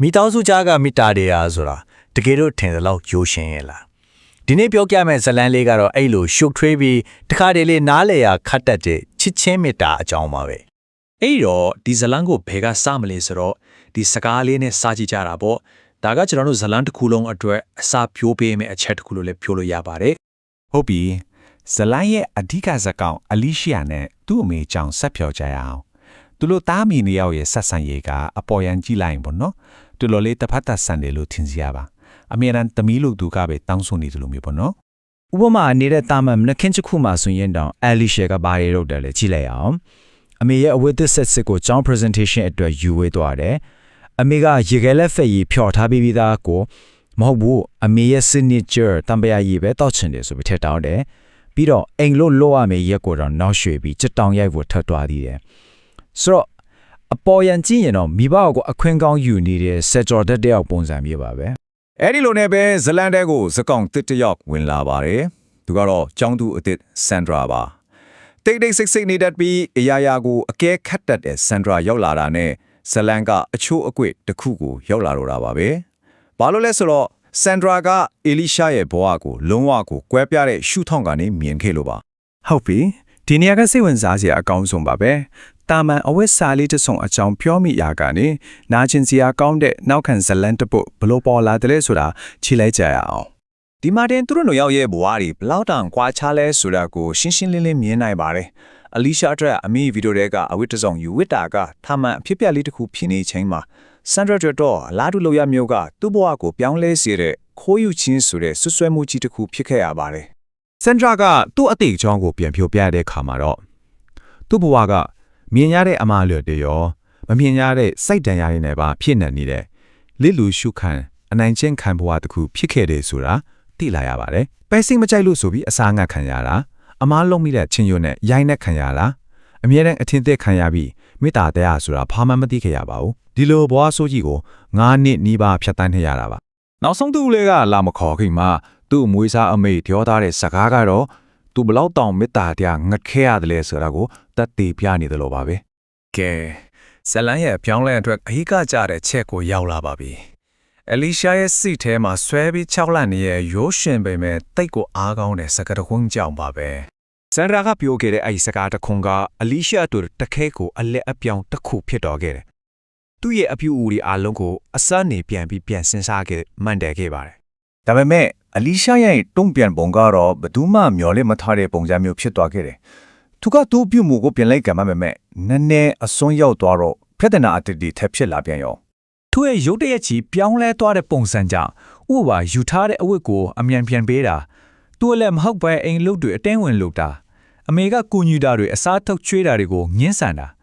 မိသားစုကြားကမိတာတွေကဆိုတာတကယ်တော့ထင်တယ်လို့ရိုးရှင်းရဲ့လားဒီနေ့ပြောပြမယ့်ဇလန်းလေးကတော့အဲ့လိုရှုပ်ထွေးပြီးတခါတလေနားလေရခတ်တတ်တဲ့ချစ်ချင်းမေတ္တာအကြောင်းပါပဲအဲ့တော့ဒီဇလန်းကိုဘယ်ကစမလဲဆိုတော့ဒီစကားလေးနဲ့စကြည့်ကြတာပေါ့ဒါကကျွန်တော်တို့ဇလန်းတစ်ခုလုံးအတွက်အစာပြိုးပေးမယ့်အချက်တစ်ခုလို့လည်းပြောလို့ရပါတယ်ဟုတ်ပြီဇလန်းရဲ့အဓိကဇာတ်ကောင်အလီရှီယာနဲ့သူ့အမေကြောင့်ဆက်ဖြောကြရအောင်သူတို့သားမီနှစ်ယောက်ရဲ့ဆက်ဆံရေးကအပေါ်ယံကြည့်လိုက်ရင်ပေါ့နော်သူတို့လေးတစ်ဖက်သက်ဆန်တယ်လို့ထင်စီရပါအမေရန်သမီးလို့သူကပဲတောင်းဆိုနေတယ်လို့မျိုးပေါ့နော်ဥပမာနေတဲ့တာမန်နှခင်းတစ်ခုမှဆိုရင်တောင်အလီရှီယာကဘာတွေလုပ်တယ်လဲကြည့်လိုက်အောင်အမေရဲ့အဝတ်သစ်ဆက်စစ်ကိုကျောင်း presentation အတွက်ယူဝေးသွားတယ်အမေကရေခဲလက်ဖက်ရည်ဖြော်ထားပြီးသားကိုမဟုတ်ဘူးအမေရဲ့ signature တံပရာရည်ပဲတောက်ချင်တယ်ဆိုပြီးထည့်တောင်းတယ်ပြီးတော့အိမ်လို့လို့ရမယ်ရက်ကိုတော့နောက်ရွှေ့ပြီးချက်တောင်ရိုက်ဖို့ထပ်သွားသေးတယ်ဆိုတော့အပေါ်ယံကြည့်ရင်တော့မိဘကိုအခွင့်ကောင်းယူနေတဲ့ဆက်ကြော်တဲ့တယောက်ပုံစံမျိုးပါပဲအဲ့ဒီလိုနဲ့ပဲဇလန်တဲကိုဇကောင်တစ်တယောက်ဝင်လာပါတယ်သူကတော့ကျောင်းသူအစ်ဆန်ဒရာပါတိတ်တိတ်ဆိတ်ဆိတ်နေတတ်ပြီးအရာရာကိုအကဲခတ်တတ်တဲ့ဆန်ဒရာရောက်လာတာနဲ့ဇလန်ကအချို့အကွေ့တစ်ခုကိုရောက်လာတော့တာပါပဲဘာလို့လဲဆိုတော့ဆန်ဒရာကအီလီရှာရဲ့ဘဝကိုလုံးဝကိုကွဲပြားတဲ့ရှုထောင့်ကနေမြင်ခဲ့လို့ပါဟုတ်ပြီဒီနေရာကစိတ်ဝင်စားစရာအကောင်းဆုံးပါပဲတာမန်အဝတ်စားလေးတစ်စုံအကြောင်းပြောမိရာကနေနာကျင်စရာကောင်းတဲ့နောက်ခံဇလန်တပုတ်ဘလို့ပေါ်လာတယ်ဆိုတာခြေလိုက်ကြရအောင်ဒီမှာတင်သူတို့တို့ရောက်ရဲ့ဘဝတွေဘလောက်တောင်ကွာခြားလဲဆိုတာကိုရှင်းရှင်းလင်းလင်းမြင်နိုင်ပါတယ်အလီရှာအတွက်အမေဗီဒီယိုတွေကအဝတ်တစုံယူဝတ်တာကထာမန်အဖြစ်ပြလေးတစ်ခုဖြစ်နေချိန်မှာဆန်ဒရာတော့အလားတူလောက်ရမျိုးကသူ့ဘဝကိုပြောင်းလဲစေတဲ့ခိုးယူခြင်းဆိုတဲ့ဆွဆွဲမှုကြီးတစ်ခုဖြစ်ခဲ့ရပါတယ်ဆန်ဒရာကသူ့အတိတ်အကြောင်းကိုပြန်ပြောပြတဲ့အခါမှာတော့သူ့ဘဝကမြင်ရတဲ့အမှားလွတ်တွေရောမမြင်ရတဲ့စိတ်တန်ရာတွေနဲ့ပါဖြစ်နေနေတဲ့လစ်လူရှုခံအနိုင်ကျင့်ခံဘဝတစ်ခုဖြစ်ခဲ့တယ်ဆိုတာသိလာရပါတယ်ပဲစိတ်မကြိုက်လို့ဆိုပြီးအစားငတ်ခံရတာအမားလုံးမိတဲ့ချင်းရွနဲ့ရိုင်းနဲ့ခံရတာအမြဲတမ်းအထင်သက်ခံရပြီးမေတ္တာတရားဆိုတာဘာမှမသိခဲ့ရပါဘူးဒီလိုဘဝဆိုးကြီးကို9နှစ်နီးပါးဖြတ်တန်းနေရတာပါနောက်ဆုံးသူ့လေးကလာမခေါ်ခင်မှာသူ့အမွေးစားအမေပြောထားတဲ့စကားကတော့သူဘလောက်တောင်မေတ္တာတရားငတ်ခဲ့ရတယ်လဲဆိုတာကိုတတ်သိပြနေတယ်လို့ပါပဲကဲဇလန်ရဲ့ပြောင်းလဲအတွက်အဟိကကြတဲ့ချက်ကိုရောက်လာပါပြီအလီရှာရဲ့စိတ်ထဲမှာဆွဲပြီး၆လန့်နေတဲ့ရိုးရှင်ပေမဲ့တိတ်ကိုအားကောင်းတဲ့စကားတစ်ခုကြောင့်ပါပဲဆန်ရာကပြောခဲ့တဲ့အဲ့ဒီစကားတစ်ခုကအလီရှာတို့တခဲကိုအလက်အပြောင်းတစ်ခုဖြစ်တော်ခဲ့တယ်သူ့ရဲ့အပြုအမူတွေအားလုံးကိုအစနေပြန်စဉ်းစားခဲ့မှန်တယ်ခဲ့ပါတယ်ဒါပေမဲ့အလီရှာရဲ့တုံ့ပြန်ပုံကတော့ဘယ်သူမှမျှော်လင့်မထားတဲ့ပုံစံမျိုးဖြစ်သွားခဲ့တယ်သူကသူ့ပြုမှုကိုပြင်လိုက်ကမှမဲ့နည်းနည်းအစွန်းရောက်သွားတော့ပြဿနာအတ္တိထပ်ဖြစ်လာပြန်ရောသူ့ရဲ့ရုပ်တရက်ချီပြောင်းလဲသွားတဲ့ပုံစံကြောင့်ဥပမာယူထားတဲ့အဝတ်ကိုအမြန်ပြန်ပေးတာသူ့လည်းမဟုတ်ပဲအိမ်လုတ်တွေအတင်းဝင်လုတာအမေကကူညီတာတွေအစားထုတ်ချွေးတာတွေကိုငင်းဆန်တာ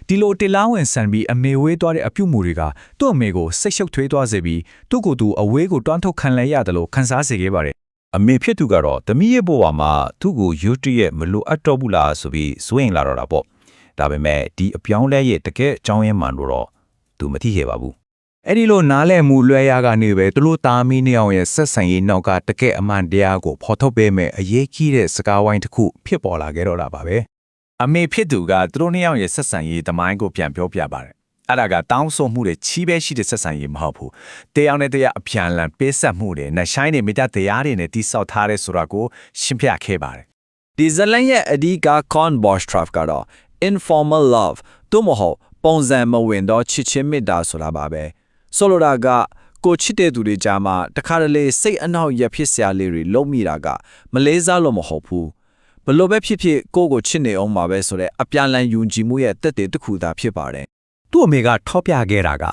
ဒီလိုတလားဝင်ဆန်ပြီးအမေဝေးသွားတဲ့အပြုတ်မှုတွေကသူ့အမေကိုစိတ်ရှုပ်ထွေးသွားစေပြီးသူ့ကိုယ်သူအဝေးကိုတွန်းထုတ်ခံလဲရတယ်လို့ခန်းစားစေခဲ့ပါတယ်အမေဖြစ်သူကတော့တမီးရဲ့ဘဝမှာသူ့ကိုယူတရဲ့မလိုအပ်တော့ဘူးလားဆိုပြီးစွန့်လာတော့တာပေါ့ဒါပေမဲ့ဒီအပြောင်းလဲရဲ့တကယ်အကြောင်းရင်းမှန်လို့တော့သူမသိခဲ့ပါဘူးအဲ့ဒီလိုနားလည်မှုလွှဲရကနေပဲသူတို့သားမီးနှစ်ယောက်ရဲ့ဆက်ဆံရေးနောက်ကတကယ်အမှန်တရားကိုဖော်ထုတ်ပေးမဲ့အရေးကြီးတဲ့စကားဝိုင်းတစ်ခုဖြစ်ပေါ်လာခဲ့တော့တာပါပဲအမေဖြစ်သူကသူတို့နှစ်ယောက်ရဲ့ဆက်ဆံရေးသမိုင်းကိုပြန်ပြောပြပါတယ်အဲ့ဒါကတောင်းဆိုမှုတွေချီးပဲရှိတဲ့ဆက်ဆံရေးမဟုတ်ဘူးတရားနဲ့တရားအပြန်အလှန်ပေးဆက်မှုတွေနဲ့ဆိုင်နေမိတ္တတရားတွေနဲ့တိဆောက်ထားတဲ့ဆိုတာကိုရှင်းပြခဲ့ပါတယ်ဒီဇလန်ရဲ့အဓိက conbostraf ကတော့ informal love တို့မဟုတ်ပုံစံမဝင်တော့ချစ်ချင်းမေတ္တာဆိုတာပါပဲဆိုလိုတာကကိုချစ်တဲ့သူတွေကြားမှာတခါတလေစိတ်အနှောက်ရဖြစ်စရာလေးတွေလုံးမိတာကမလေးစားလို့မဟုတ်ဘူးဘလို့ပဲဖြစ်ဖြစ်ကိုချစ်နေအောင်ပါပဲဆိုတဲ့အပြန်လန်ယုံကြည်မှုရဲ့တက်တဲ့တစ်ခုသာဖြစ်ပါတယ်သူ့အမေကထောက်ပြခဲ့တာက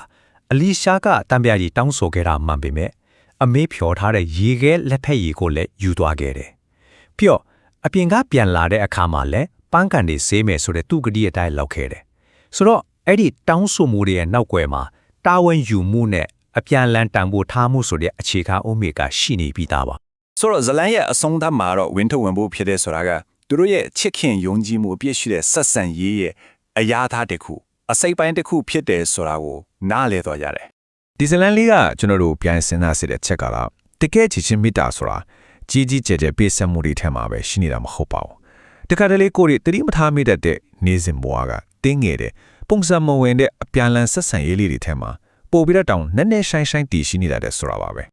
အလီရှာကတံပြာကြီးတောင်းဆိုခဲ့တာမှန်ပေမဲ့အမေဖြော်ထားတဲ့ရေခဲလက်ဖက်ရည်ကိုလည်းယူသွားခဲ့တယ်။ပြီးတော့အပြင်ကပြန်လာတဲ့အခါမှာလည်းပန်းကန်တွေဆေးမယ်ဆိုတဲ့သူ့ကတိအတိုင်းလောက်ခဲ့တယ်။ဆိုတော့အဲ့ဒီတောင်းဆိုမှုတွေရဲ့နောက်ွယ်မှာတာဝန်ယူမှုနဲ့အပြန်လန်တန်ဖိုးထားမှုဆိုတဲ့အခြေခံအုံးမြစ်ကရှိနေပြီးသားပါ။ဆိုတော့ဇလန်ရဲ့အဆုံးသတ်မှာတော့ဝင်းထုတ်ဝင်ဖို့ဖြစ်တဲ့ဆိုတာကသူတို့ရဲ့ချစ်ခင်ယုံကြည်မှုအပြည့်ရှိတဲ့ဆက်ဆံရေးရဲ့အရာသားတစ်ခုအစိပ်ပိုင်းတစ်ခုဖြစ်တယ်ဆိုတာကိုနားလည်သွားရတယ်။ဒီဇလန်လေးကကျွန်တော်တို့ပြန်စဉ်းစားစေတဲ့ချက်ကတော့တကယ်ချစ်ချင်းမေတ္တာဆိုတာကြီးကြီးကျယ်ကျယ်ပေးဆက်မှုတွေထဲမှာပဲရှိနေတာမဟုတ်ပါဘူး။တခါတလေကိုယ်တွေတတိမထားမိတတ်တဲ့နေစဉ်ဘဝကတင်းငယ်တဲ့ပုံစံမဝင်တဲ့အပြန်လန်ဆက်ဆံရေးလေးတွေထဲမှာ ပို့ပြီးတော့တောင်နည်းနည်းရှိုင်းရှိုင်းတည်ရှိနေတာတဲ့ဆိုတာပါပဲ